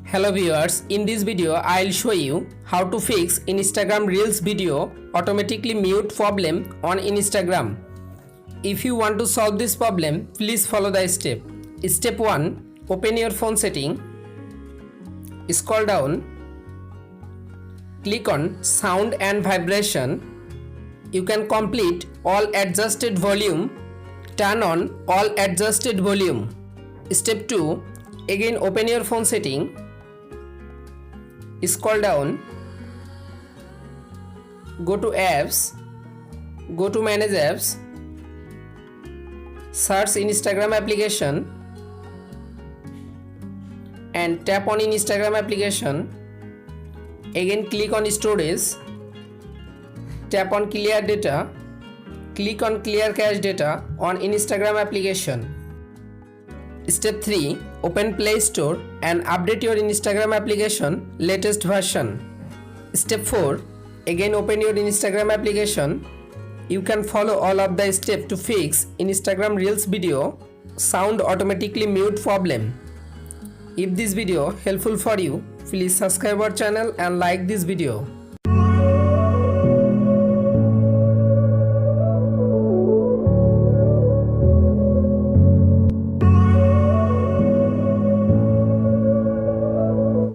Hello viewers, in this video I'll show you how to fix Instagram Reels video automatically mute problem on Instagram. If you want to solve this problem, please follow the step. Step 1. Open your phone setting. Scroll down. Click on sound and vibration. You can complete all adjusted volume. Turn on all adjusted volume. Step 2. Again open your phone setting. Scroll down, go to apps, go to manage apps, search Instagram application and tap on Instagram application. Again click on storage, tap on clear data, click on clear cache data on Instagram application. Step 3. Open Play Store and update your Instagram application latest version. Step 4. Again open your Instagram application. You can follow all of the steps to fix Instagram Reels video sound automatically mute problem. If this video helpful for you, please subscribe our channel and like this video.